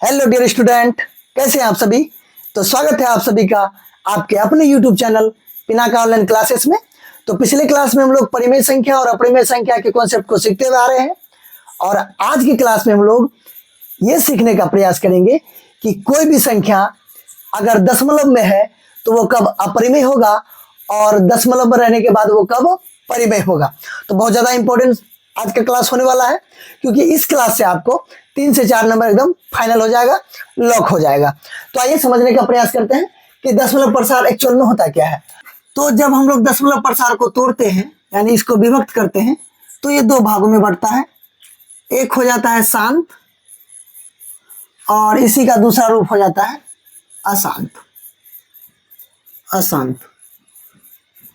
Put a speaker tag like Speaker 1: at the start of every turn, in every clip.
Speaker 1: Hello dear student, कैसे हैं आप सभी। तो स्वागत है आप सभी का आपके अपने YouTube channel Pinaka online classes में। तो पिछले क्लास में हम लोग परिमेय संख्या और अपरिमेय संख्या के कॉन्सेप्ट को सीखते हुए आ रहे हैं और आज की क्लास में हम लोग ये सीखने का प्रयास करेंगे कि कोई भी संख्या अगर दशमलव में है तो वो कब अपरिमेय होगा और दशमलव में रहने के बाद वो कब परिमेय होगा। तो बहुत ज़्यादा इंपॉर्टेंट आज का क्लास होने वाला है, क्योंकि इस क्लास से आपको 3 से 4 नंबर एकदम फाइनल हो जाएगा, लॉक हो जाएगा। तो आइए समझने का प्रयास करते हैं कि दशमलव प्रसार एक्चुअल में होता क्या है। तो जब हम लोग दशमलव प्रसार को तोड़ते हैं यानी इसको विभक्त करते हैं तो ये 2 भागों में बढ़ता है। एक हो जाता है शांत और इसी का दूसरा रूप हो जाता है अशांत। अशांत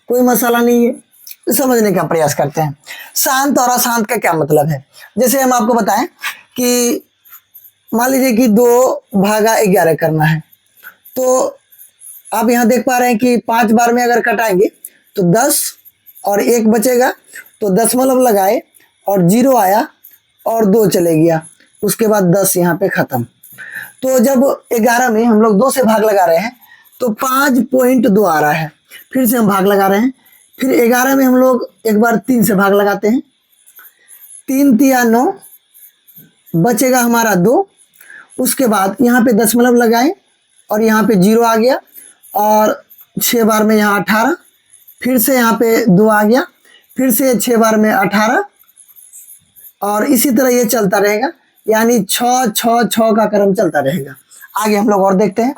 Speaker 1: कोई मसाला नहीं है, समझने का प्रयास करते हैं। शांत और अशांत का क्या मतलब है। जैसे हम आपको बताएं कि मान लीजिए कि 2 भागा 11 करना है, तो आप यहाँ देख पा रहे हैं कि 5 बार में अगर कटाएंगे तो 10 और 1 बचेगा, तो दशमलव लगाए और 0 आया और 2 चले गया, उसके बाद 10 यहाँ पे खत्म। तो जब 11 में हम लोग 2 से भाग लगा रहे हैं तो 5.2 आ रहा है। फिर से हम भाग लगा रहे हैं, फिर 11 में हम लोग एक बार 3 से भाग लगाते हैं, 3 तिया 9 बचेगा हमारा 2। उसके बाद यहाँ पे दशमलव लगाएं और यहाँ पे 0 आ गया और 6 बार में यहाँ 18, फिर से यहाँ पे 2 आ गया, फिर से 6 बार में 18 और इसी तरह ये चलता रहेगा, यानी 6 6 6 का क्रम चलता रहेगा। आगे हम लोग और देखते हैं।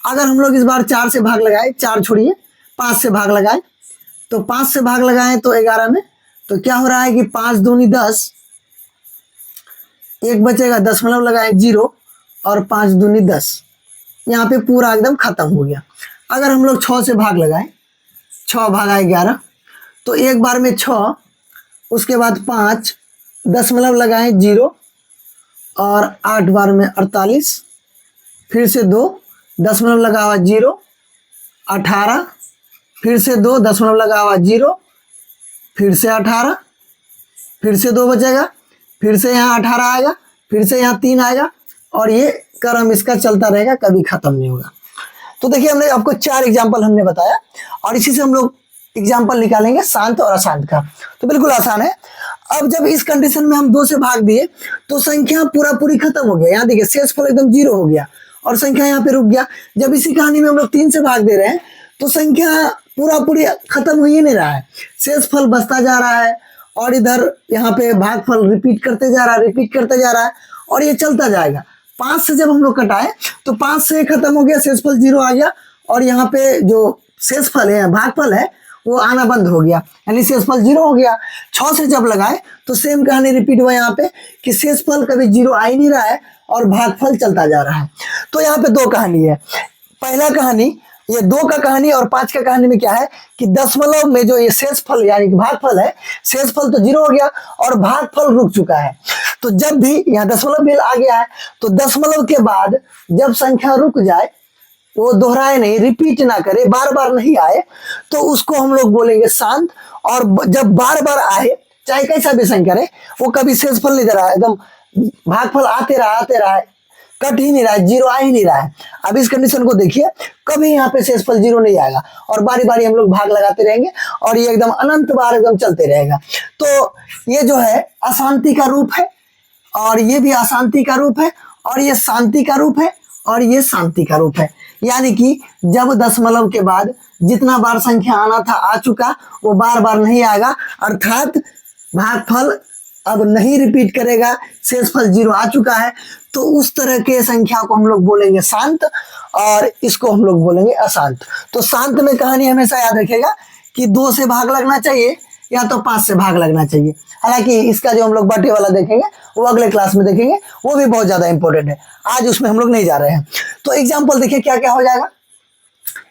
Speaker 1: अगर हम लोग इस बार 4 से भाग लगाए, 4 छोड़िए 5 से भाग लगाए, तो 5 से भाग लगाएं तो 11 में, तो क्या हो रहा है कि 5 दूनी 10, 1 बचेगा, दशमलव लगाए 0 और 5 दूनी 10, यहाँ पे पूरा एकदम खत्म हो गया। अगर हम लोग 6 से भाग लगाएं, 6 भागा 11, तो एक बार में 6, उसके बाद 5 दशमलव लगाए 0 और 8 बार में 48, फिर से 2 दशमलव लगा हुआ 0 18, फिर से 2 दशमलव लगा हुआ 0, फिर से 18, फिर से 2 बचेगा, फिर से यहाँ 18 आएगा, फिर से यहाँ 3 आएगा और ये क्रम इसका चलता रहेगा, कभी खत्म नहीं होगा। तो देखिए हमने आपको 4 एग्जाम्पल हमने बताया और इसी से हम लोग एग्जाम्पल निकालेंगे शांत और अशांत का। तो बिल्कुल आसान है। अब जब इस कंडीशन में हम 2 से भाग दिए तो संख्या पूरी खत्म हो गया। यहाँ देखिए शेषफल एकदम 0 हो गया और संख्या यहाँ पे रुक गया। जब इसी कहानी में हम लोग 3 से भाग दे रहे हैं तो संख्या पूरी खत्म हो ही नहीं रहा है, शेषफल बचता जा रहा है और इधर यहाँ पे भागफल रिपीट करते जा रहा है और ये चलता जाएगा। 5 से जब हम लोग कटाए तो 5 से खत्म हो गया, शेषफल 0 आ गया और यहाँ पे जो शेषफल है भागफल है वो आना बंद हो गया, यानी शेषफल 0 हो गया। 6 से जब लगाए तो सेम कहानी रिपीट हुआ यहाँ पे कि शेषफल कभी 0 आ ही नहीं रहा है और भागफल चलता जा रहा है। तो यहाँ पे 2 कहानी है। पहला कहानी ये 2 का कहानी और 5 का कहानी में क्या है कि दशमलव में जो ये शेषफल यानी कि भागफल है, शेषफल तो 0 हो गया और भागफल रुक चुका है। तो जब भी यहाँ दशमलव भी आ गया है तो दशमलव के बाद जब संख्या रुक जाए, वो दोहराए नहीं, रिपीट ना करे, बार बार नहीं आए, तो उसको हम लोग बोलेंगे शांत। और जब बार बार आए, चाहे कैसा भी संख्या रहे, वो कभी शेषफल नहीं दे रहा है, एकदम भागफल आते रहा है, कट ही नहीं रहा है, 0 आ ही नहीं रहा है। अब इस कंडीशन को देखिए, कभी यहाँ पे शेषफल 0 नहीं आएगा और बारी बारी हम लोग भाग लगाते रहेंगे और ये एकदम अनंत बार एकदम चलते रहेगा। तो ये जो है अशांति का रूप है और ये भी अशांति का रूप है और ये शांति का रूप है और ये शांति का रूप है। यानी कि जब दशमलव के बाद जितना बार संख्या आना था आ चुका, वो बार बार नहीं आएगा, अर्थात भागफल अब नहीं रिपीट करेगा, शेषफल 0 आ चुका है। तो उस तरह के संख्या को हम लोग बोलेंगे शांत और इसको हम लोग बोलेंगे अशांत। तो शांत में कहानी हमेशा याद रखिएगा कि 2 से भाग लगना चाहिए या तो 5 से भाग लगना चाहिए। हालांकि इसका जो हम लोग बटे वाला देखेंगे वो अगले क्लास में देखेंगे, वो भी बहुत ज़्यादा इंपॉर्टेंट है, आज उसमें हम लोग नहीं जा रहे हैं। तो एग्जाम्पल देखिए क्या क्या हो जाएगा।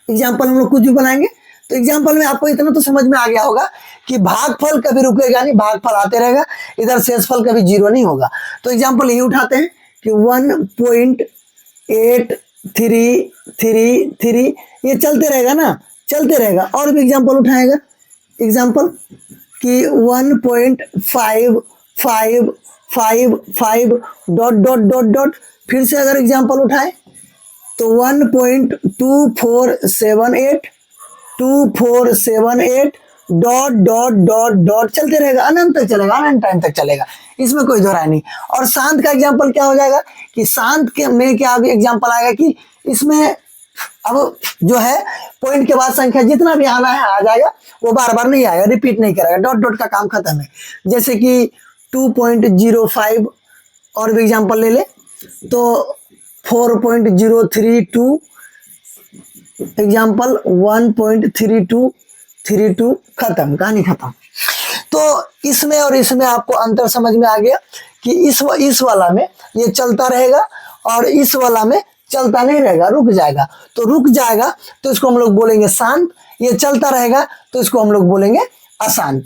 Speaker 1: एग्जाम्पल हम लोग कुछ भी बनाएंगे तो एग्जाम्पल में आपको इतना तो समझ में आ गया होगा कि भागफल कभी रुकेगा नहीं, भागफल आते रहेगा, इधर शेषफल कभी 0 नहीं होगा। तो एग्जाम्पल ये उठाते हैं कि 1.8333 ये चलते रहेगा ना, चलते रहेगा। और भी एग्जाम्पल उठाएगा, एग्जाम्पल कि 1.555 डॉट डॉट डॉट डॉट फिर से अगर एग्जाम्पल उठाए तो 1.2478 डॉट डॉट डॉट डॉट चलते रहेगा, अनंत तक चलेगा, अनंत टाइम तक चलेगा, इसमें कोई दोहराई नहीं। और शांत का एग्जाम्पल क्या हो जाएगा कि शांत के में क्या एग्जाम्पल आएगा कि इसमें अब जो है पॉइंट के बाद संख्या जितना भी आना है आ जाएगा, वो बार बार नहीं आएगा, रिपीट नहीं करेगा, डॉट डॉट का काम खत्म है। जैसे कि 2.05 और भी एग्जाम्पल ले ले तो 4.032, एग्जाम्पल 1.3232, खत्म, कहानी खत्म। तो इसमें और इसमें आपको अंतर समझ में आ गया कि इस वाला में ये चलता रहेगा और इस वाला में चलता नहीं रहेगा, रुक जाएगा। तो रुक जाएगा तो इसको हम लोग बोलेंगे शांत, ये चलता रहेगा तो इसको हम लोग बोलेंगे अशांत।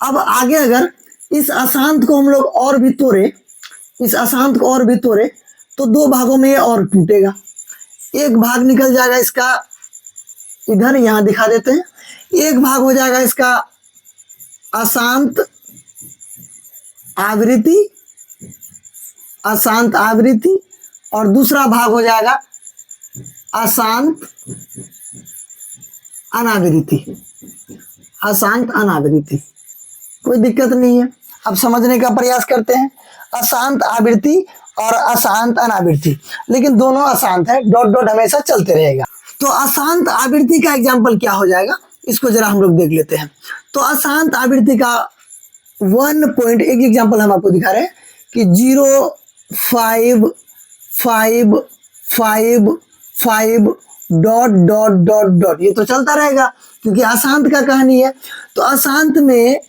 Speaker 1: अब आगे अगर इस अशांत को हम लोग और भी तोड़े, इस अशांत को और भी तोड़े तो दो भागों में ये और टूटेगा। एक भाग निकल जाएगा इसका इधर, यहां दिखा देते हैं, एक भाग हो जाएगा इसका अशांत आवृत्ति, अशांत आवृत्ति, और दूसरा भाग हो जाएगा अशांत अनावृत्ति, अशांत अनावृत्ति। कोई दिक्कत नहीं है, अब समझने का प्रयास करते हैं। अशांत आवृत्ति और अशांत अनावृत्ति, लेकिन दोनों अशांत है, डॉट डॉट हमेशा चलते रहेगा। तो अशांत आवृत्ति का एग्जाम्पल क्या हो जाएगा, इसको जरा हम लोग देख लेते हैं। तो अशांत आवृत्ति का 1. एक एग्जाम्पल हम आपको दिखा रहे हैं कि 0.555 डॉट डॉट डॉट डॉट, ये तो चलता रहेगा क्योंकि अशांत का कहानी है। तो अशांत में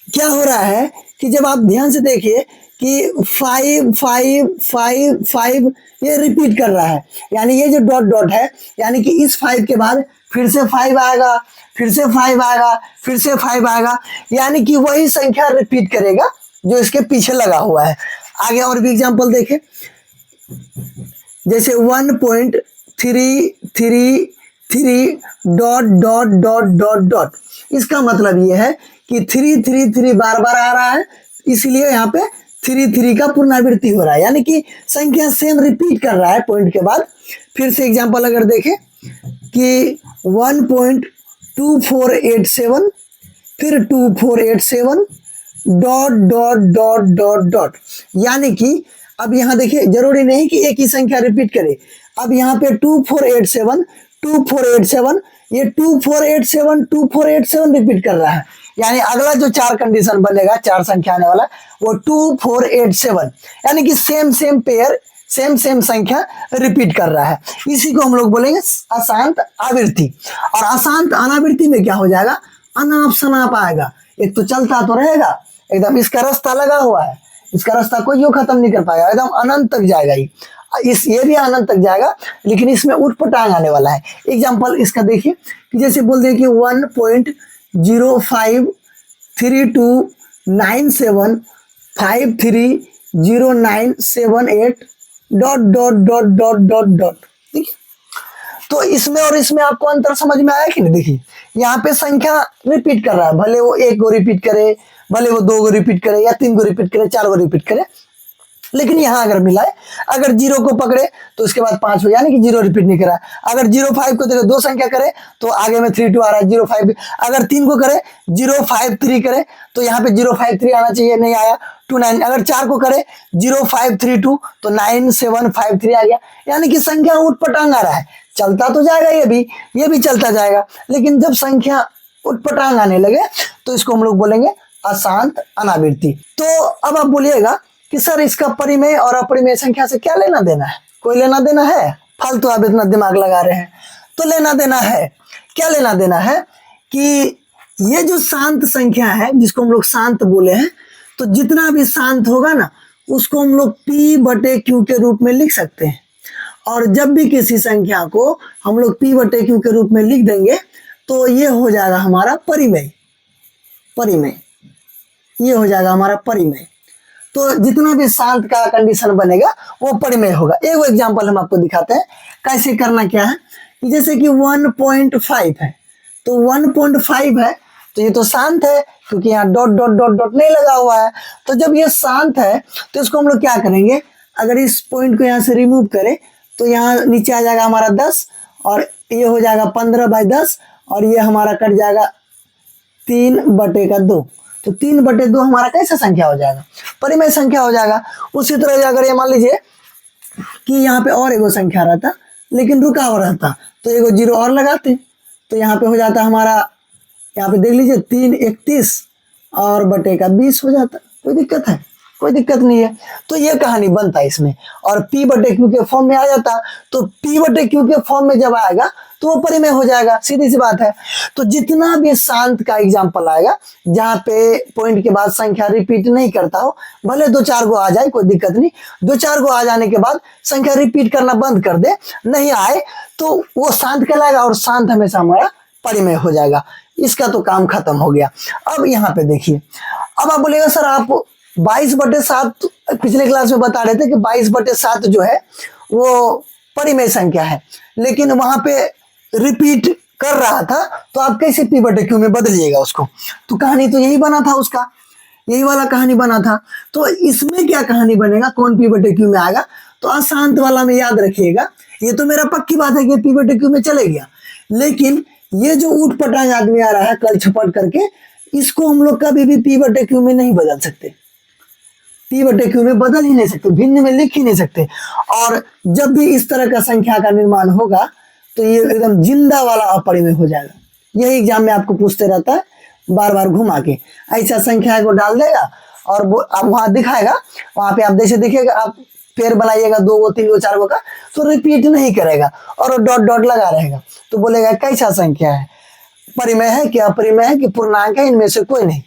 Speaker 1: क्या हो रहा है कि जब आप ध्यान से देखिए कि 5 ये रिपीट कर रहा है, यानी ये जो डॉट डॉट है, यानी कि इस 5 के बाद फिर से 5 आएगा, फिर से 5 आएगा, फिर से 5 आएगा, यानी कि वही संख्या रिपीट करेगा जो इसके पीछे लगा हुआ है। आगे और भी एग्जांपल देखें, जैसे 1.333 dot dot dot dot dot, इसका मतलब ये है कि 333 बार बार आ रहा है, इसलिए यहाँ पे 33 का पुनरावृत्ति हो रहा है, यानी कि संख्या सेम रिपीट कर रहा है पॉइंट के बाद। फिर से एग्जांपल अगर देखें कि 1.2487, फिर 2487 dot dot dot dot dot, यानी कि अब यहाँ देखिए जरूरी नहीं कि एक ही संख्या रिपीट करे। अब यहाँ पे 2487 ये 2487 रिपीट कर रहा है, यानी अगला जो 4 कंडीशन बनेगा, 4 संख्या आने वाला, वो 2487, यानी कि सेम पेयर, सेम संख्या रिपीट कर रहा है। इसी को हम लोग बोलेंगे अशांत आवृत्ति। और अशांत अनावृत्ति में क्या हो जाएगा, अनाप शनाप आएगा, एक तो चलता तो रहेगा एकदम, इसका रास्ता लगा हुआ है, इसका रास्ता कोई यूं खत्म नहीं कर पाएगा, एकदम अनंत तक जाएगा ही। ये भी अनंत तक जाएगा, लेकिन इसमें उठपटांग आने वाला है। एग्जाम्पल इसका देखिए कि जैसे बोल दें कि 1.053297530978 dot dot dot dot dot dot, ठीक है। तो इसमें और इसमें आपको अंतर समझ में आया कि नहीं? देखिए यहाँ पे संख्या रिपीट कर रहा है, भले वो 1 को रिपीट करे, भले वो 2 को रिपीट करे, या 3 को रिपीट करे, 4 को रिपीट करे, लेकिन यहाँ अगर मिलाए, अगर 0 को पकड़े तो उसके बाद 5 हो, यानी कि 0 रिपीट नहीं करा। अगर 05 को देखो 2 संख्या करे तो आगे में 32 आ रहा है, 05। अगर 3 को करे 053 करे तो यहाँ पे 053 आना चाहिए, नहीं आया, 29। अगर 4 को करे 0532 तो 9753 आ गया, यानी कि संख्या उठपटांग आ रहा है। चलता तो जाएगा, ये भी चलता जाएगा, लेकिन जब संख्या उठपटांग आने लगे तो इसको हम लोग बोलेंगे अशांत अनावृत्ति। तो अब आप बोलिएगा कि सर इसका परिमेय और अपरिमेय संख्या से क्या लेना देना है? कोई लेना देना है? फालतू आप इतना दिमाग लगा रहे हैं। तो लेना देना है, क्या लेना देना है कि ये जो शांत संख्या है, जिसको हम लोग शांत बोले हैं, तो जितना भी शांत होगा ना, उसको हम लोग P/Q के रूप में लिख सकते हैं। और जब भी किसी संख्या को हम लोग P/Q के रूप में लिख देंगे तो ये हो जाएगा हमारा परिमेय, ये हो जाएगा हमारा परिमेय। तो जितना भी शांत का कंडीशन बनेगा वो परिमेय होगा। एक एग्जांपल हम आपको दिखाते हैं कैसे करना क्या है कि जैसे कि 1.5 है, तो 1.5 है तो ये तो शांत है क्योंकि यहाँ डॉट डॉट डॉट डॉट नहीं लगा हुआ है। तो जब ये शांत है तो इसको हम लोग क्या करेंगे, अगर इस पॉइंट को यहाँ से रिमूव करें तो यहाँ नीचे आ जाएगा हमारा 10 और ये हो जाएगा 15/10 और ये हमारा कट जाएगा 3/2। तो 3/2 हमारा कैसा संख्या हो जाएगा? परिमेय संख्या हो जाएगा। उसी तरह अगर ये मान लीजिए कि यहाँ पे और एगो संख्या रहता लेकिन रुका हुआ रहता तो एगो 0 और लगाते तो यहाँ पे हो जाता हमारा, यहाँ पे देख लीजिए 3/31 और बटे का 20 हो जाता। कोई दिक्कत है? कोई दिक्कत नहीं है। तो ये कहानी बनता है इसमें, और P/Q के फॉर्म में आ जाता। तो P/Q के फॉर्म में जब आएगा तो वो परिमेय हो जाएगा, सीधी सी बात है। तो जितना भी शांत का एग्जाम्पल आएगा जहाँ पे पॉइंट के बाद संख्या रिपीट नहीं करता हो, भले 2-4 गो आ जाए कोई दिक्कत नहीं, 2-4 गो आ जाने के बाद संख्या रिपीट करना बंद कर दे, नहीं आए तो वो शांत कहलाएगा और शांत हमेशा हमारा परिमेय हो जाएगा। इसका तो काम खत्म हो गया। अब यहाँ पे देखिए, अब आप बोलेगा सर आप 22/7 पिछले क्लास में बता रहे थे कि 22/7 जो है वो परिमेय संख्या है, लेकिन वहां पे रिपीट कर रहा था तो आप कैसे P/Q में बदलिएगा उसको? तो कहानी तो यही बना था उसका, यही वाला कहानी बना था। तो इसमें क्या कहानी बनेगा, कौन P/Q में आएगा? तो अशांत वाला में याद रखिएगा, ये तो मेरा पक्की बात है कि P/Q में चले गया, लेकिन ये जो ऊट पटांग आदमी आ रहा है कल छपट करके, इसको हम लोग कभी भी P/Q में नहीं बदल सकते। P/Q में बदल ही नहीं सकते, भिन्न में लिख ही नहीं सकते। और जब भी इस तरह का संख्या का निर्माण होगा तो ये एकदम जिंदा वाला अपरिमेय हो जाएगा। यही एग्जाम में आपको पूछते रहता है बार बार घुमा के, ऐसा संख्या को डाल देगा और वो आप वहां दिखाएगा, वहां पे आप जैसे दिखेगा, आप पेड़ बनाइएगा 2 गो 3 गो 4 गो का, तो रिपीट नहीं करेगा और वो डॉट डॉट लगा रहेगा। तो बोलेगा कैसा संख्या है, परिमेय है कि अपरिमेय है कि पूर्णांक है, इनमें से कोई नहीं।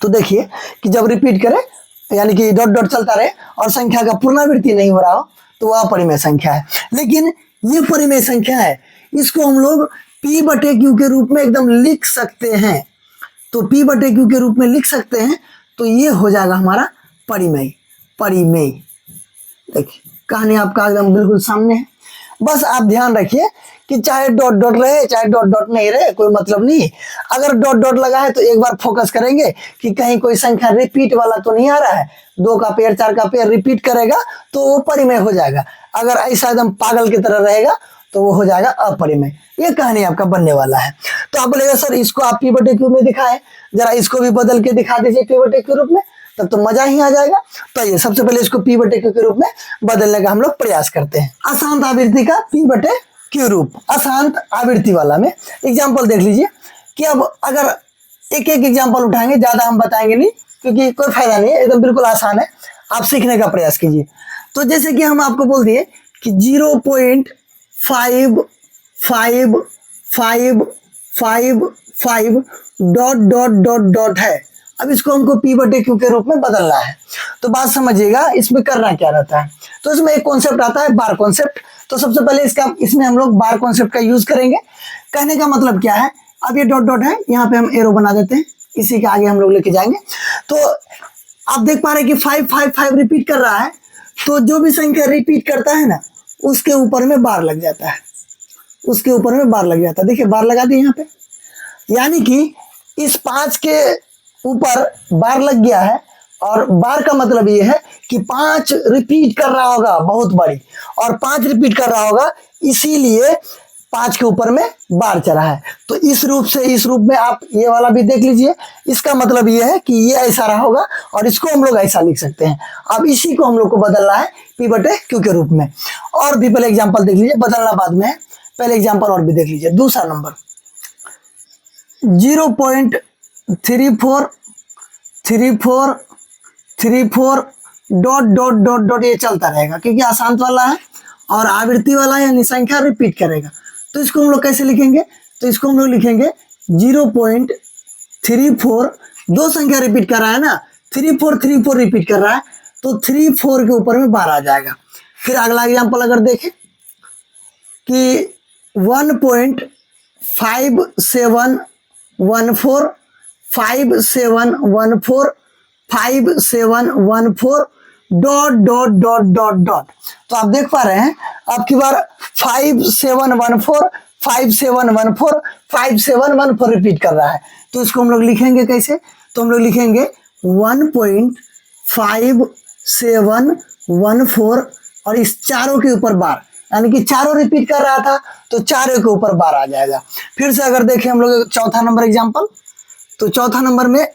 Speaker 1: तो देखिए कि जब रिपीट करे यानी कि डॉट डॉट चलता रहे और संख्या का पुनरावृत्ति नहीं हो रहा हो तो वह अपरिमेय संख्या है। लेकिन ये परिमेय संख्या है, इसको हम लोग P/Q के रूप में एकदम लिख सकते हैं। तो P/Q के रूप में लिख सकते हैं तो ये हो जाएगा हमारा परिमेय। परिमेय देखिए कहानी आपका एकदम बिल्कुल सामने है। बस आप ध्यान रखिए कि चाहे डॉट डॉट रहे चाहे डॉट डॉट नहीं रहे कोई मतलब नहीं। अगर डॉट डॉट लगा है तो एक बार फोकस करेंगे कि कहीं कोई संख्या रिपीट वाला तो नहीं आ रहा है, 2 का पेयर 4 का पेयर रिपीट करेगा तो वो परिमेय हो जाएगा। अगर ऐसा एकदम पागल की तरह रहेगा तो वो हो जाएगा अपरिमेय। ये कहानी आपका बनने वाला है। तो आप बोलेगा सर इसको आप P/Q में दिखाएं, जरा इसको भी बदल के दिखा दीजिए P/Q रूप में, तब तो मजा ही आ जाएगा। तो ये सबसे पहले इसको P/Q के रूप में बदलने का हम लोग प्रयास करते हैं। अशांत आवृत्ति का P/Q रूप, अशांत आवृत्ति वाला में एग्जाम्पल देख लीजिए कि अब अगर एक एक एग्जाम्पल उठाएंगे, ज्यादा हम बताएंगे नहीं क्योंकि कोई फायदा नहीं है, एकदम बिल्कुल आसान है, आप सीखने का प्रयास कीजिए। तो जैसे कि हम आपको बोल दिए कि 0.5555 डॉट डॉट डॉट डॉट है। अब इसको हमको P/Q के रूप में बदलना है। तो बात समझिएगा इसमें करना क्या रहता है। तो इसमें एक कॉन्सेप्ट आता है बार कॉन्सेप्ट। तो सबसे पहले इसमें हम लोग बार कॉन्सेप्ट का यूज करेंगे। कहने का मतलब क्या है, अब ये डॉट डॉट है, यहाँ पे हम एरो बना देते हैं, इसी के आगे हम लोग लेके जाएंगे। तो आप देख पा रहे हैं कि 555 रिपीट कर रहा है, तो जो भी संख्या रिपीट करता है ना उसके ऊपर में बार लग जाता है, उसके ऊपर में बार लग जाता है। देखिए बार लगा दिए यहाँ पे, यानी कि इस 5 के ऊपर बार लग गया है। और बार का मतलब ये है कि 5 रिपीट कर रहा होगा बहुत बड़ी, और 5 रिपीट कर रहा होगा, इसीलिए 5 के ऊपर में बार चढ़ा है। तो इस रूप में आप ये वाला भी देख लीजिए। इसका मतलब ये है कि ये ऐसा रहा होगा और इसको हम लोग ऐसा लिख सकते हैं। अब इसी को हम लोग को बदलना है P/Q के रूप में। और भी पहले एग्जाम्पल देख लीजिए, बदलना बाद में है, पहले एग्जाम्पल और भी देख लीजिए। दूसरा number 0.343434 dot dot dot dot ये चलता रहेगा क्योंकि अशांत वाला है और आवृत्ति वाला है, यानी संख्या रिपीट करेगा। तो इसको हम लोग कैसे लिखेंगे, तो इसको हम लोग लिखेंगे 0.34, 2 संख्या रिपीट कर रहा है ना, 3434 रिपीट कर रहा है, तो 34 के ऊपर में बार आ जाएगा। फिर अगला एग्जाम्पल अगर देखें कि 1.5714 dot dot dot dot dot. तो आप देख पा रहे हैं अब की बार 5714 रिपीट कर रहा है। तो इसको हम लोग लिखेंगे कैसे, तो हम लोग लिखेंगे 1.5714 7 1 4 और इस चारों के ऊपर बार, यानी कि चारों रिपीट कर रहा था तो चारों के ऊपर बार आ जाएगा। फिर से अगर देखें हम लोग चौथा नंबर एग्जाम्पल, तो चौथा नंबर में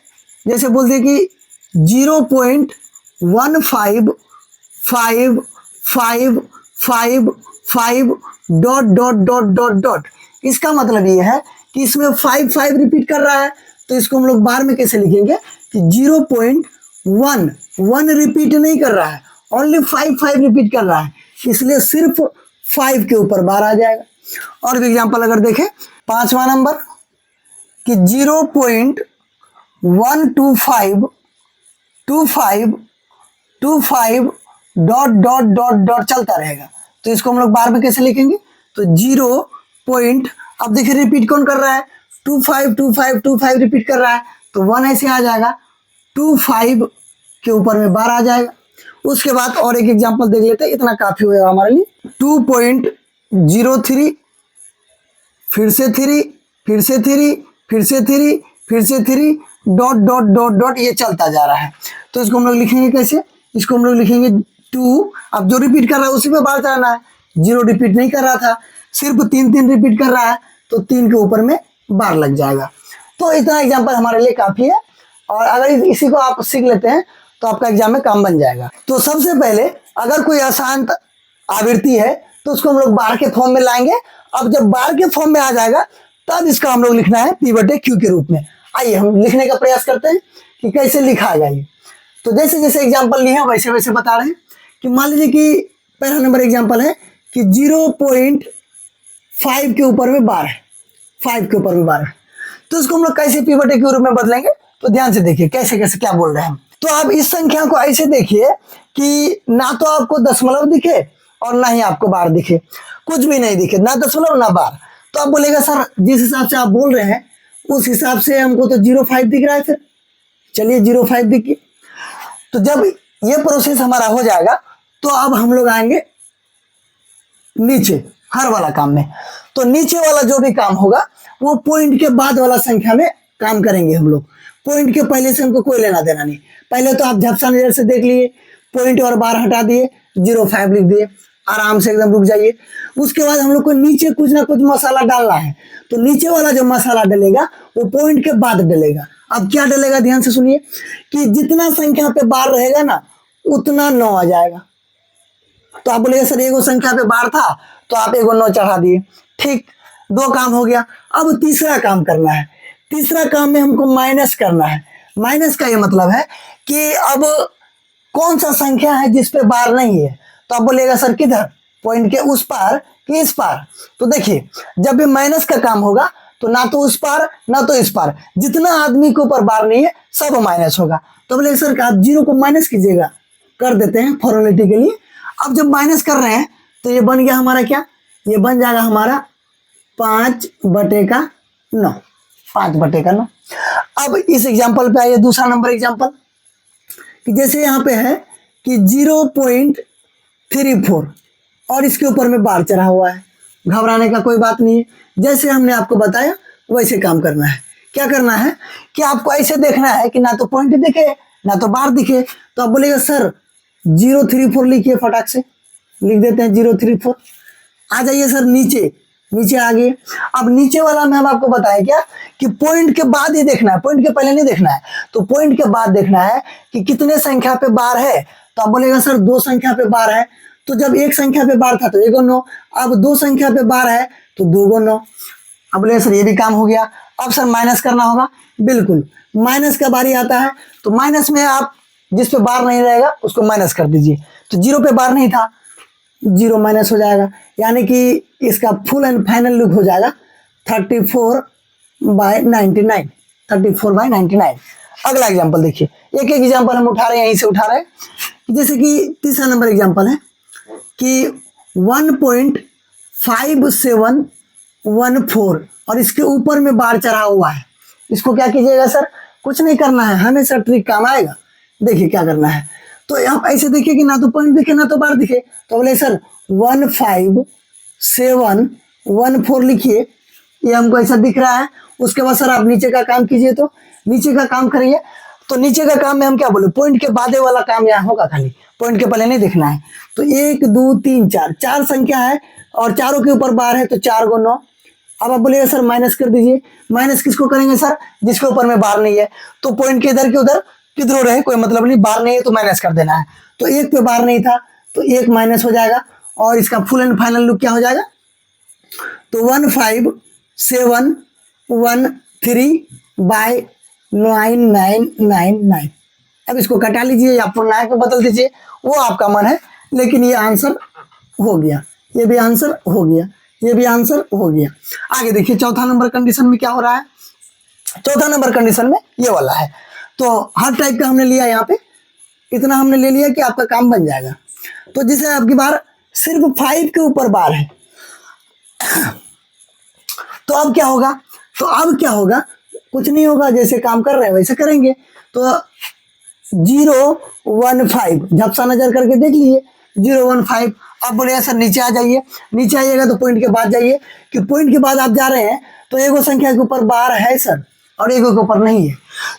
Speaker 1: जैसे बोलते कि 0.15555 dot dot dot dot dot, इसका मतलब ये है कि इसमें 5 रिपीट कर रहा है, तो इसको हम लोग बार में कैसे लिखेंगे कि 0.1 रिपीट नहीं कर रहा है, ओनली 5 रिपीट कर रहा है, इसलिए सिर्फ 5 के ऊपर बार आ जाएगा। और भी एग्जाम्पल अगर देखें, पांचवा नंबर कि 0.12525 डॉट डॉट डॉट डॉट चलता रहेगा, तो इसको हम लोग बार में कैसे लिखेंगे, तो 0. अब देखिए रिपीट कौन कर रहा है, 25 रिपीट कर रहा है, तो 1 ऐसे आ जाएगा, 25 के ऊपर में बार आ जाएगा। उसके बाद और एक एग्जांपल देख लेते हैं, इतना काफी होगा हमारे लिए। 2.03 फिर से 3 फिर से 3 फिर से 3 फिर से 3 डॉट डॉट डॉट डॉट ये चलता जा रहा है, तो इसको हम लोग लिखेंगे कैसे, इसको हम लोग लिखेंगे 2। अब जो रिपीट कर रहा है उसी पे बार चलाना है, 0 रिपीट नहीं कर रहा था, सिर्फ 3 रिपीट कर रहा है, तो 3 के ऊपर में बार लग जाएगा। तो इतना एग्जाम्पल हमारे लिए काफी है, और अगर इसी को आप सीख लेते हैं तो आपका एग्जाम में काम बन जाएगा। तो सबसे पहले अगर कोई अशांत आवृत्ति है तो उसको हम लोग बार के फॉर्म में लाएंगे। अब जब बार के फॉर्म में आ जाएगा तब इसका हम लोग लिखना है P/Q के रूप में। आइए हम लिखने का प्रयास करते हैं कि कैसे लिखा जाए। तो जैसे जैसे एग्जाम्पल लिए हैं वैसे वैसे बता रहे हैं कि मान लीजिए कि पहला नंबर एग्जाम्पल है कि 0.5 के ऊपर में बार है, 5 के ऊपर में बार है, तो इसको हम लोग कैसे P/Q रूप में बदलेंगे, तो ध्यान से देखिए कैसे कैसे क्या बोल रहे हैं हम। तो आप इस संख्या को ऐसे देखिए कि ना तो आपको दशमलव दिखे और ना ही आपको बार दिखे, कुछ भी नहीं दिखे, ना दशमलव ना बार। तो आप बोलेगा सर जिस हिसाब से आप बोल रहे हैं उस हिसाब से हमको तो 0.5 दिख रहा है, फिर चलिए 0.5 दिखिए। तो जब ये प्रोसेस हमारा हो जाएगा तो अब हम लोग आएंगे नीचे हर वाला काम में। तो नीचे वाला जो भी काम होगा वो पॉइंट के बाद वाला संख्या में काम करेंगे हम लोग, पॉइंट के पहले से हमको कोई लेना देना नहीं। पहले तो आप झपसा नजर से देख लिए, पॉइंट और बार हटा दिए, 0.5 लिख दिए, आराम से एकदम रुक जाइए। उसके बाद हम लोग को नीचे कुछ ना कुछ मसाला डालना है, तो नीचे वाला जो मसाला डलेगा वो पॉइंट के बाद डलेगा। अब क्या डलेगा, ध्यान से सुनिए कि जितना संख्या पे बार रहेगा ना उतना 9 आ जाएगा। तो आप बोलेगा सर एगो संख्या पे बार था तो आप एगो 9 चढ़ा दिए, ठीक, 2 काम हो गया। अब तीसरा काम करना है, तीसरा काम में हमको माइनस करना है। माइनस का ये मतलब है कि अब कौन सा संख्या है जिस पे बार नहीं है, तो आप बोलेगा सर किधर, पॉइंट के उस पार कि इस पार। तो देखिए जब भी माइनस का काम होगा तो ना तो उस पार ना तो इस पार, जितना आदमी के ऊपर बार नहीं है सब माइनस होगा। तो बोले सर आप 0 को माइनस कीजिएगा, कर देते हैं फॉर्मेलिटी के लिए। अब जब माइनस कर रहे हैं तो ये बन गया हमारा क्या, ये बन जाएगा हमारा 5/9, 5/9। अब इस एग्जाम्पल पे आइए दूसरा नंबर एग्जाम्पल, कि जैसे यहाँ पे है कि 0.34 और इसके ऊपर में बार चढ़ा हुआ है। घबराने का कोई बात नहीं है, जैसे हमने आपको बताया वैसे काम करना है। क्या करना है कि आपको ऐसे देखना है कि ना तो पॉइंट दिखे ना तो बार दिखे। तो आप बोलेगा सर 0.34 लिखिए, फटाक से लिख देते हैं 0.34। आ जाइए सर नीचे, नीचे आ गए। अब नीचे वाला में हम आपको बताएं क्या कि पॉइंट के बाद ही देखना है, पॉइंट के पहले नहीं देखना है। तो पॉइंट के बाद देखना है कि कितने संख्या पे बार है। तो आप बोलेगा सर 2 संख्या पे बार है, तो जब 1 संख्या पे बार था तो 1 9, अब 2 संख्या पे बार है तो 2 9। अब बोले सर ये भी काम हो गया। अब सर माइनस करना होगा, बिल्कुल माइनस का बारी आता है। तो माइनस में आप जिस पे बार नहीं रहेगा उसको माइनस कर दीजिए। तो 0 पे बार नहीं था, 0 माइनस हो जाएगा, यानी कि इसका फुल एंड फाइनल लुक हो जाएगा 34/99, 34/99। अगला एग्जांपल देखिए, एक एक एग्जांपल हम उठा रहे हैं, यहीं से उठा रहे हैं। जैसे कि तीसरा नंबर एग्जांपल है कि 1.5714 और इसके ऊपर में बार चढ़ा हुआ है। इसको क्या कीजिएगा सर, कुछ नहीं करना है, हमेशा ट्रिक काम आएगा। देखिए क्या करना है, तो आप ऐसे देखिए कि ना तो पॉइंट दिखे ना तो बार दिखे। तो बोले सर 15714 लिखिए, ये हमको ऐसा दिख रहा है। उसके बाद सर आप नीचे का काम कीजिए, तो नीचे का काम करिए तो नीचे का काम में हम क्या बोले, पॉइंट के बाद वाला काम यहाँ होगा, खाली पॉइंट के पहले नहीं देखना है। तो 1 2 3 4 चार संख्या है और चारों के ऊपर बार है, तो 4 × 9। अब आप बोलिएगा सर माइनस कर दीजिए। माइनस किसको करेंगे सर, जिसके ऊपर में बार नहीं है। तो पॉइंट के इधर के उधर किधरों रहे कोई मतलब नहीं, बार नहीं है तो माइनस कर देना है। तो 1 पे बार नहीं था तो 1 माइनस हो जाएगा, और इसका फुल एंड फाइनल लुक क्या हो जाएगा, तो 15713/9999। अब इसको कटा लीजिए या पूर्णांक में बदल दीजिए, वो आपका मन है, लेकिन ये आंसर हो गया, ये भी आंसर हो गया, ये भी आंसर हो गया। आगे देखिए चौथा नंबर कंडीशन में क्या हो रहा है। चौथा नंबर कंडीशन में ये वाला है। तो हर टाइप का हमने लिया, यहाँ पे इतना हमने ले लिया कि आपका काम बन जाएगा। तो जैसे आपकी बार सिर्फ 5 के ऊपर बार है, तो अब क्या होगा, तो अब क्या होगा, कुछ नहीं होगा, जैसे काम कर रहे हैं वैसे करेंगे। तो 015 झपसा नजर करके देख लीजिए, 015। अब बोले सर नीचे आ जाइए, नीचे आइएगा तो पॉइंट के बाद जाइए, कि पॉइंट के बाद आप जा रहे हैं तो एगो संख्या के ऊपर बार है सर और एगो के ऊपर नहीं है।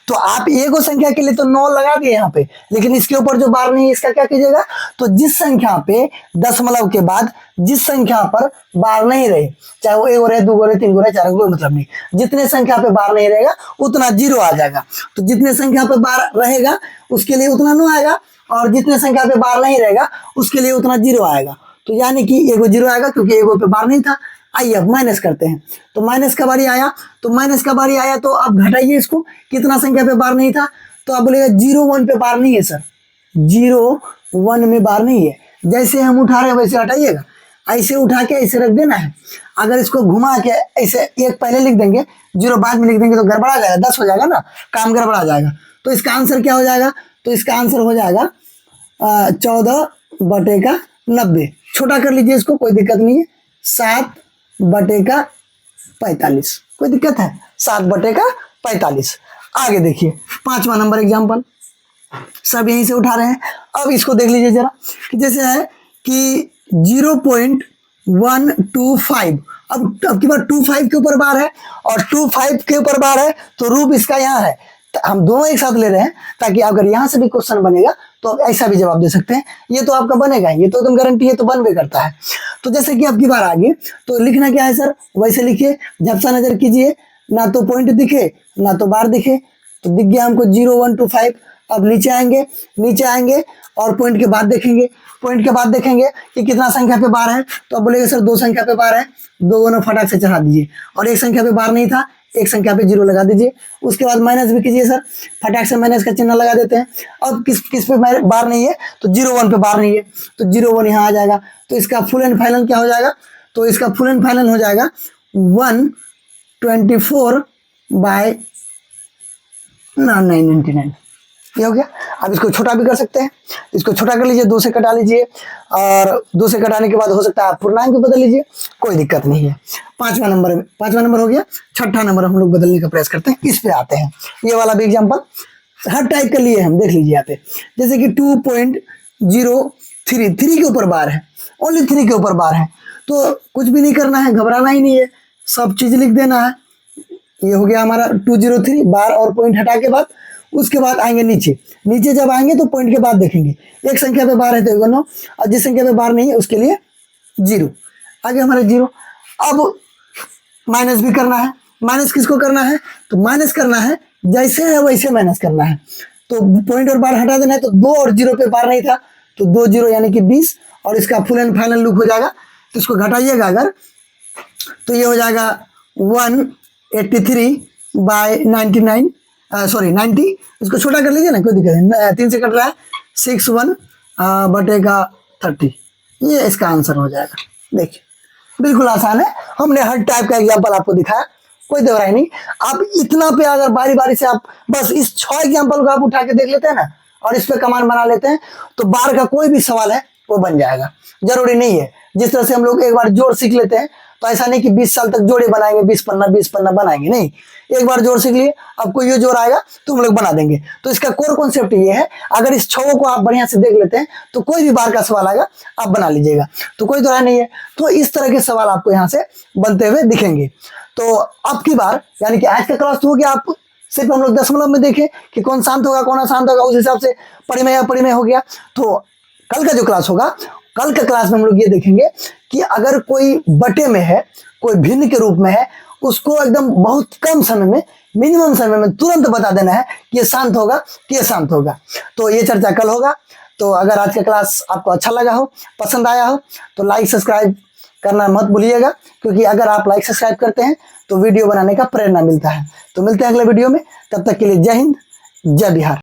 Speaker 1: तो आप एगो संख्या के लिए तो 9 लगा दिए यहाँ पे, लेकिन इसके ऊपर जो बार नहीं है इसका क्या कीजिएगा, तो जिस संख्या पे दशमलव के बाद जिस संख्या पर बार नहीं रहे, चाहे वो 1 रहे 2 रहे 3 रहे 4, कोई मतलब नहीं, जितने संख्या पे बार नहीं रहेगा उतना 0 आ जाएगा। तो जितने संख्या पे बार रहेगा उसके लिए उतना 9 आएगा, और जितने संख्या पे बार नहीं रहेगा उसके लिए उतना 0 आएगा। तो यानी कि एगो 0 आएगा क्योंकि एगो पे बार नहीं था। आइए अब माइनस करते हैं। तो माइनस का बारी आया, तो माइनस का बारी आया तो अब घटाइए इसको, कितना संख्या पे बार नहीं था, तो आप बोलेगा 0 1 पे बार नहीं है सर, 0 1 में बार नहीं है। जैसे हम उठा रहे हैं वैसे हटाइएगा, ऐसे उठा के ऐसे रख देना है। अगर इसको घुमा के ऐसे 1 पहले लिख देंगे 0 बाद में लिख देंगे तो गड़बड़ा जाएगा, 10 हो जाएगा ना, काम गड़बड़ा जाएगा। तो इसका आंसर क्या हो जाएगा, तो इसका आंसर हो जाएगा 14/90। छोटा कर लीजिए इसको, कोई दिक्कत नहीं है, 7/45। कोई दिक्कत है, 7/45। आगे देखिए 5वां नंबर एग्जाम्पल, सब यहीं से उठा रहे हैं। अब इसको देख लीजिए जरा, कि जैसे है कि 0.125। अब की बार 25 के ऊपर बार है और 25 के ऊपर बार है, तो रूप इसका यहाँ है। तो हम दोनों एक साथ ले रहे हैं ताकि अगर यहाँ से भी क्वेश्चन बनेगा तो आप ऐसा भी जवाब दे सकते हैं। ये तो आपका बनेगा, ये तो एकदम गारंटी है, तो बन भी करता है। तो जैसे कि आपकी बार आ गई, तो लिखना क्या है सर, वैसे लिखिए, झपसा नजर कीजिए, ना तो पॉइंट दिखे ना तो बार दिखे। तो दिख गया हमको 0.125। अब नीचे आएंगे, नीचे आएंगे और पॉइंट के बाद देखेंगे, पॉइंट के बाद देखेंगे कि कितना संख्या पे बार है। तो अब बोलेगा सर 2 संख्या पे बार है, 2 गुना फटाक से चढ़ा दीजिए, और 1 संख्या पे बार नहीं था, 1 संख्या पे 0 लगा दीजिए। उसके बाद माइनस भी कीजिए सर, फटाक से माइनस का चिन्ह लगा देते हैं। अब किस पे बार नहीं है, तो 0 1 पे बार नहीं है, तो 0 1 यहाँ आ जाएगा। तो इसका फुल एंड फाइनल क्या हो जाएगा, तो इसका फुल एंड फाइनल हो जाएगा 124/999। ये हो गया। अब इसको छोटा भी कर सकते हैं, इसको छोटा कर लीजिए, 2 से कटा लीजिए, और 2 से कटाने के बाद हो सकता है आप पूर्णांक भी बदल लीजिए, कोई दिक्कत नहीं है। 5वां नंबर हो गया। 6ठा नंबर हम लोग बदलने का प्रयास करते हैं, इस पे आते हैं। ये वाला भी एग्जाम्पल हर टाइप का लिए हम, देख लीजिए यहाँ पे, जैसे कि 2.03 3 के ऊपर बार है, ओनली 3 के ऊपर बार है। तो कुछ भी नहीं करना है, घबराना ही नहीं है, सब चीज लिख देना है। ये हो गया हमारा 203 बार और पॉइंट हटा के बाद। उसके बाद आएंगे नीचे, नीचे जब आएंगे तो पॉइंट के बाद देखेंगे, 1 संख्या पे बार है तो 1 और जिस संख्या पे बार नहीं है उसके लिए 0। आगे हमारे 0। अब माइनस भी करना है। माइनस किसको करना है, तो माइनस करना है जैसे है वैसे माइनस करना है। तो पॉइंट और बार हटा देना है, तो 2 और 0 पे बार नहीं था, तो 2 0 यानी कि 20, और इसका फुल एंड फाइनल लुक हो जाएगा। तो इसको घटाइएगा अगर, तो ये हो जाएगा 183/99, सॉरी 90। इसको छोटा कर लीजिए ना, कोई दिक्कत नहीं, 3 से कट रहा है, 61/30। ये इसका आंसर हो जाएगा। देखिए बिल्कुल आसान है, हमने हर टाइप का एग्जाम्पल आपको दिखाया, कोई दोहराई नहीं। आप इतना पे अगर बारी बारी से आप बस इस 6 एग्जाम्पल को आप उठा के देख लेते हैं ना, और इस पे कमांड बना लेते हैं, तो बार का कोई भी सवाल है वो बन जाएगा। जरूरी नहीं है, जिस तरह से हम लोग एक बार जोड़ सीख लेते हैं, तो ऐसा नहीं कि 20 साल तक जोड़े बनाएंगे, 20 पन्ना बनाएंगे, नहीं। एक बार जोड़ सीख लिए, अब कोई ये जोड़ आएगा तो हम लोग बना देंगे। तो इसका कोर कॉन्सेप्ट ये है, अगर इस 6 को आप बढ़िया से देख लेते हैं तो कोई भी बार का सवाल आएगा आप बना लीजिएगा, तो कोई दोहराई नहीं है। तो इस तरह के सवाल आपको यहाँ से बनते हुए दिखेंगे। तो अब की बार यानी कि आज का क्लास तो हो गया, आप सिर्फ हम लोग दशमलव में देखें कि कौन शांत होगा कौन अशांत होगा, उस हिसाब से परिमेय अपरिमेय हो गया। तो कल का जो क्लास होगा, कल के क्लास में हम लोग ये देखेंगे कि अगर कोई बटे में है, कोई भिन्न के रूप में है, उसको एकदम बहुत कम समय में, मिनिमम समय में तुरंत बता देना है कि ये शांत होगा कि ये शांत होगा। तो ये चर्चा कल होगा। तो अगर आज का क्लास आपको अच्छा लगा हो, पसंद आया हो, तो लाइक सब्सक्राइब करना मत भूलिएगा, क्योंकि अगर आप लाइक सब्सक्राइब करते हैं तो वीडियो बनाने का प्रेरणा मिलता है। तो मिलते हैं अगले वीडियो में, तब तक के लिए जय हिंद, जय बिहार।